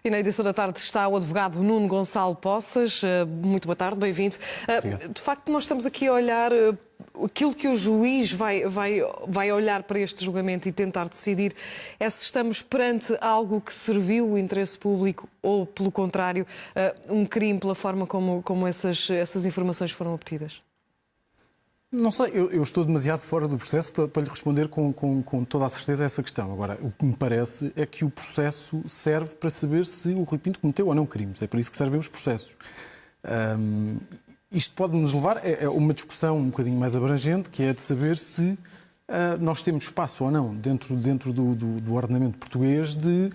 E na edição da tarde está o advogado Nuno Gonçalo Poças. Muito boa tarde, bem-vindo. De facto, nós estamos aqui a olhar aquilo que o juiz vai olhar para este julgamento e tentar decidir é se estamos perante algo que serviu o interesse público ou, pelo contrário, um crime pela forma como essas informações foram obtidas. Não sei, eu estou demasiado fora do processo para lhe responder com toda a certeza a essa questão. Agora, o que me parece é que o processo serve para saber se o Rui Pinto cometeu ou não crimes. É para isso que servem os processos. Isto pode nos levar a uma discussão um bocadinho mais abrangente, que é de saber se nós temos espaço ou não, dentro do ordenamento português, de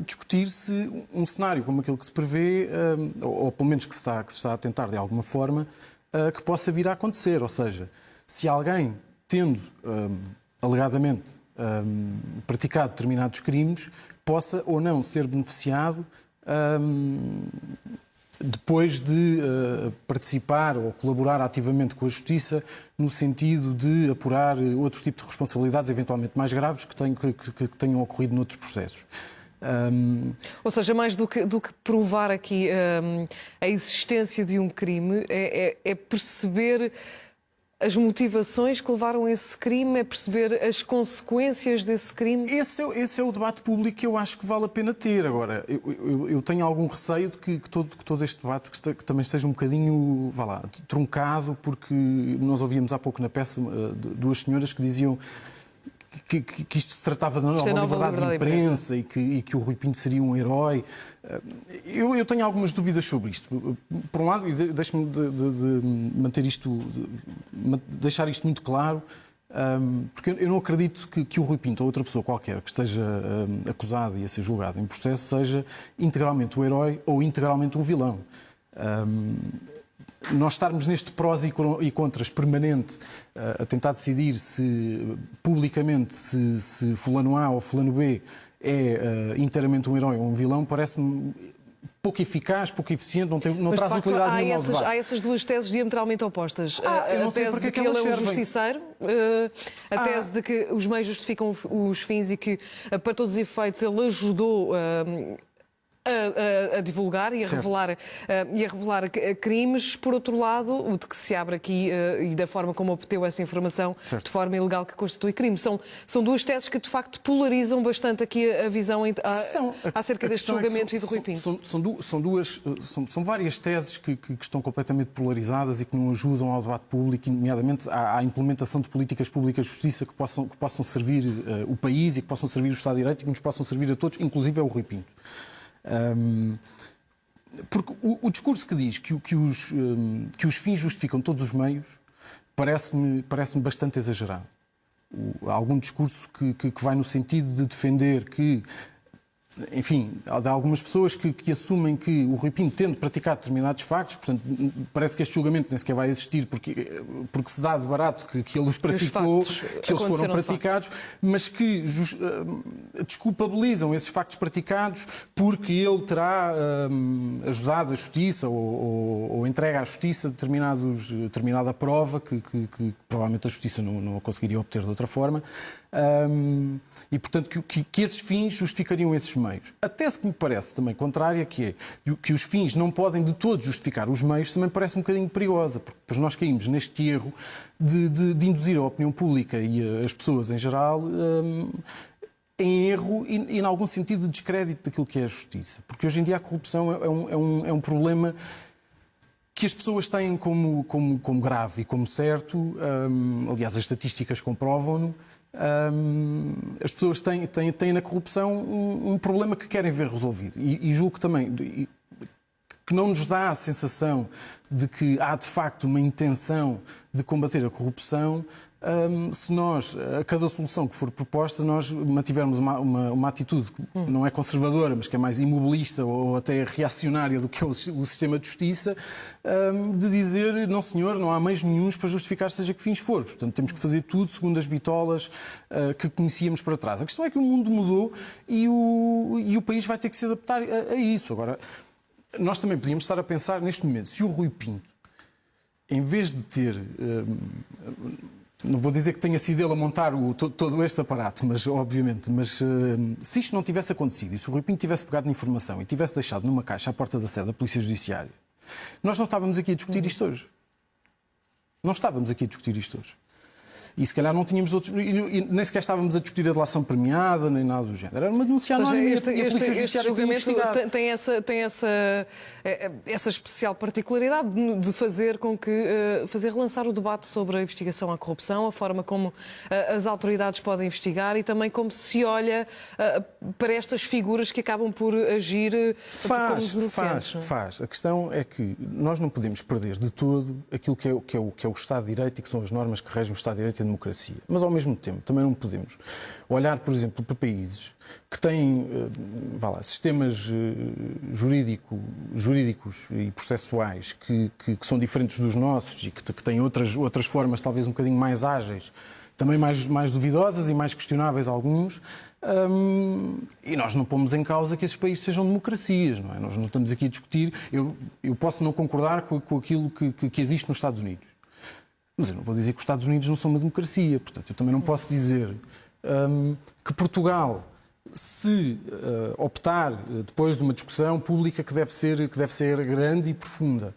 discutir-se um cenário como aquele que se prevê, ou pelo menos que se está a tentar de alguma forma, que possa vir a acontecer. Ou seja, se alguém, tendo alegadamente praticado determinados crimes, possa ou não ser beneficiado depois de participar ou colaborar ativamente com a Justiça no sentido de apurar outro tipo de responsabilidades, eventualmente mais graves, que tenham ocorrido noutros processos. Ou seja, mais do que provar aqui a existência de um crime, é perceber as motivações que levaram a esse crime, é perceber as consequências desse crime? Esse é o debate público que eu acho que vale a pena ter. Agora, eu tenho algum receio de que todo este debate que também esteja um bocadinho, truncado, porque nós ouvíamos há pouco na peça duas senhoras que diziam que isto se tratava da nova liberdade de imprensa e que o Rui Pinto seria um herói. Eu tenho algumas dúvidas sobre isto. Por um lado, e deixe-me deixar isto muito claro, porque eu não acredito que o Rui Pinto ou outra pessoa qualquer que esteja acusado e a ser julgado em processo seja integralmente um herói ou integralmente um vilão. Nós estarmos neste prós e contras permanente a tentar decidir se publicamente se fulano A ou fulano B é inteiramente um herói ou um vilão, parece-me pouco eficaz, pouco eficiente, não traz utilidade nenhuma ao debate. Há essas duas teses diametralmente opostas. Eu não a sei tese porque de que ele é um justiceiro, a tese de que os meios justificam os fins e que, para todos os efeitos, ele ajudou a divulgar e a revelar crimes. Por outro lado, o de que se abre aqui e da forma como obteve essa informação de forma ilegal que constitui crime. São duas teses que, de facto, polarizam bastante aqui a visão acerca deste julgamento e do Rui Pinto. São várias teses que estão completamente polarizadas e que não ajudam ao debate público, nomeadamente à implementação de políticas públicas de justiça que possam servir o país e que possam servir o Estado de Direito e que nos possam servir a todos, inclusive ao Rui Pinto. Porque o discurso que diz que os fins justificam todos os meios parece-me bastante exagerado. Há algum discurso que vai no sentido de defender que, enfim, há algumas pessoas que assumem que o Rui Pinto, tendo praticado determinados factos, portanto, parece que este julgamento nem sequer vai existir porque se dá de barato que ele os praticou, que eles foram praticados, mas que desculpabilizam esses factos praticados porque ele terá ajudado a Justiça ou entregue à Justiça determinada prova que provavelmente a Justiça não a conseguiria obter de outra forma. E, portanto, que esses fins justificariam esses meios. A tese que me parece também contrária, que é que os fins não podem de todo justificar os meios, também parece um bocadinho perigosa, porque depois nós caímos neste erro de induzir a opinião pública e as pessoas em geral em erro e em algum sentido de descrédito daquilo que é a justiça. Porque hoje em dia a corrupção é um problema que as pessoas têm como grave e como certo. Aliás, as estatísticas comprovam-no. As pessoas têm na corrupção um problema que querem ver resolvido. E julgo que também que não nos dá a sensação de que há de facto uma intenção de combater a corrupção se nós, a cada solução que for proposta, nós mantivermos uma atitude que não é conservadora, mas que é mais imobilista ou até reacionária do que é o sistema de justiça, de dizer, não senhor, não há meios nenhuns para justificar seja que fins for. Portanto, temos que fazer tudo segundo as bitolas que conhecíamos para trás. A questão é que o mundo mudou e o país vai ter que se adaptar a isso. Agora, nós também podíamos estar a pensar neste momento, se o Rui Pinto, em vez de ter Não vou dizer que tenha sido ele a montar todo este aparato, mas obviamente, se isto não tivesse acontecido e se o Rui Pinto tivesse pegado na informação e tivesse deixado numa caixa à porta da sede da Polícia Judiciária, nós não estávamos aqui a discutir isto hoje. Não estávamos aqui a discutir isto hoje. E se calhar não tínhamos outros. E nem sequer estávamos a discutir a delação premiada, nem nada do género. Era uma denúncia anónima. Este julgamento tem essa especial particularidade de fazer com que fazer relançar o debate sobre a investigação à corrupção, a forma como as autoridades podem investigar e também como se olha para estas figuras que acabam por agir como denunciantes. Faz. A questão é que nós não podemos perder de todo aquilo que é o Estado de Direito e que são as normas que regem o Estado de Direito e a democracia. Mas, ao mesmo tempo, também não podemos olhar, por exemplo, para países que têm sistemas jurídicos e processuais que são diferentes dos nossos e que têm outras formas, talvez um bocadinho mais ágeis, também mais duvidosas e mais questionáveis alguns, e nós não pomos em causa que esses países sejam democracias, não é? Nós não estamos aqui a discutir. Eu posso não concordar com aquilo que existe nos Estados Unidos. Mas eu não vou dizer que os Estados Unidos não são uma democracia. Portanto, eu também não posso dizer que Portugal, se optar, depois de uma discussão pública que deve ser grande e profunda,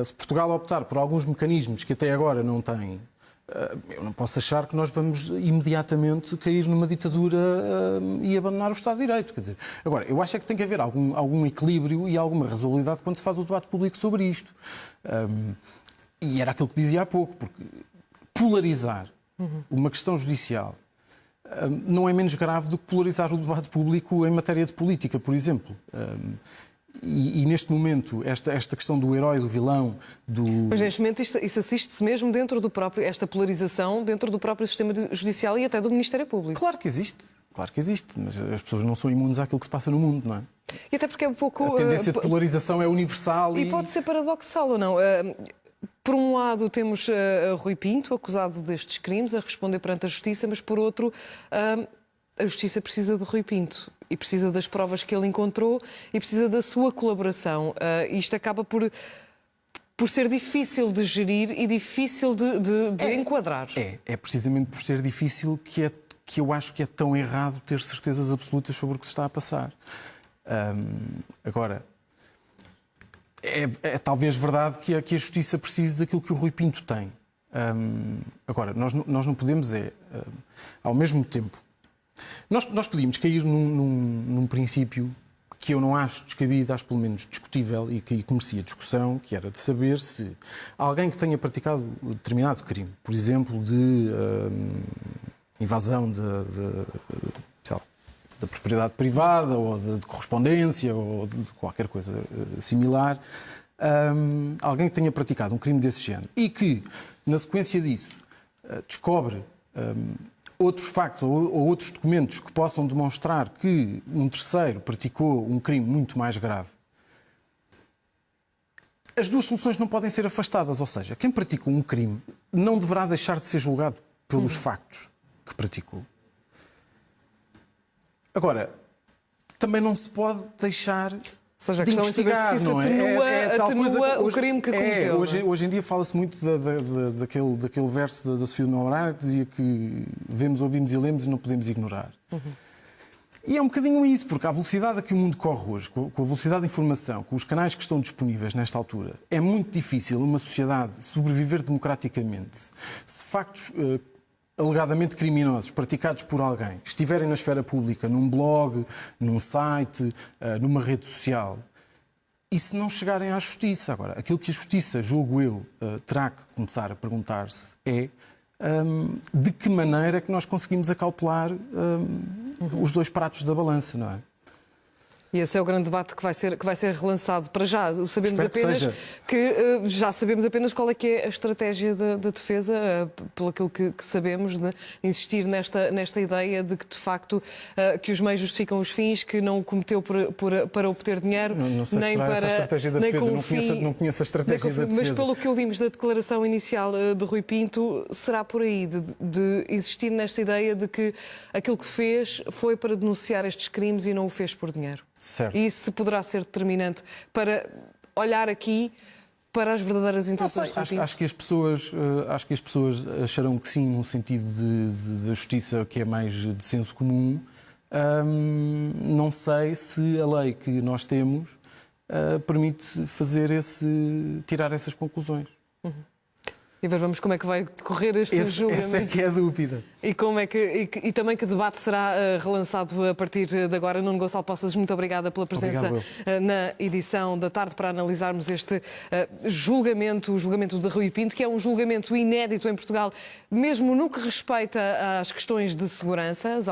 se Portugal optar por alguns mecanismos que até agora não tem, eu não posso achar que nós vamos imediatamente cair numa ditadura e abandonar o Estado de Direito. Quer dizer, agora, eu acho é que tem que haver algum equilíbrio e alguma razoabilidade quando se faz o debate público sobre isto. E era aquilo que dizia há pouco, porque polarizar uma questão judicial não é menos grave do que polarizar o debate público em matéria de política, por exemplo. E neste momento, esta questão do herói, do vilão, Mas neste momento isso assiste-se mesmo dentro do próprio, esta polarização dentro do próprio sistema judicial e até do Ministério Público. Claro que existe, mas as pessoas não são imunes àquilo que se passa no mundo, não é? E até porque é um pouco... A tendência de polarização é universal e pode ser paradoxal ou não. Por um lado, temos Rui Pinto, acusado destes crimes, a responder perante a Justiça, mas por outro, a Justiça precisa de Rui Pinto e precisa das provas que ele encontrou e precisa da sua colaboração. Isto acaba por ser difícil de gerir e difícil de enquadrar. É precisamente por ser difícil que eu acho que é tão errado ter certezas absolutas sobre o que se está a passar. Agora... É talvez verdade que a Justiça precise daquilo que o Rui Pinto tem. Agora, nós não podemos ao mesmo tempo... Nós podíamos cair num princípio que eu não acho descabido, acho pelo menos discutível e que merecia discussão, que era de saber se alguém que tenha praticado determinado crime, por exemplo, de invasão da propriedade privada ou de correspondência ou de qualquer coisa similar, alguém que tenha praticado um crime desse género e que, na sequência disso, descobre outros factos ou outros documentos que possam demonstrar que um terceiro praticou um crime muito mais grave, as duas soluções não podem ser afastadas. Ou seja, quem praticou um crime não deverá deixar de ser julgado pelos factos que praticou. Agora, também não se pode deixar de investigar, é saber se atenua o crime que cometeu. Hoje em dia fala-se muito daquele verso da Sofia de Moraes que dizia que vemos, ouvimos e lemos e não podemos ignorar. E é um bocadinho isso, porque à velocidade a que o mundo corre hoje, com a velocidade da informação, com os canais que estão disponíveis nesta altura, é muito difícil uma sociedade sobreviver democraticamente se factos alegadamente criminosos praticados por alguém estiverem na esfera pública, num blog, num site, numa rede social, e se não chegarem à Justiça. Agora, aquilo que a Justiça, julgo eu, terá que começar a perguntar-se é de que maneira é que nós conseguimos acautelar os dois pratos da balança, não é? E esse é o grande debate que vai ser relançado. Para já sabemos já sabemos apenas qual é que é a estratégia da defesa, pelo aquilo que sabemos, de insistir nesta ideia de que, de facto, que os meios justificam os fins, que não o cometeu para obter dinheiro, não sei nem se para... essa estratégia da defesa, não conheço a estratégia da defesa. Mas pelo que ouvimos da declaração inicial de Rui Pinto, será por aí, de insistir nesta ideia de que aquilo que fez foi para denunciar estes crimes e não o fez por dinheiro. Certo. E isso poderá ser determinante para olhar aqui para as verdadeiras Não intenções sei, de Rui Pinto? acho que as pessoas acharão que sim, no sentido da justiça que é mais de senso comum. Não sei se a lei que nós temos permite tirar essas conclusões. E vamos como é que vai decorrer este julgamento. Essa é que é a dúvida. E, e também que debate será relançado a partir de agora. Nuno Gonçalo Poças, muito obrigada pela presença na edição da tarde para analisarmos este julgamento, o julgamento de Rui Pinto, que é um julgamento inédito em Portugal, mesmo no que respeita às questões de segurança. As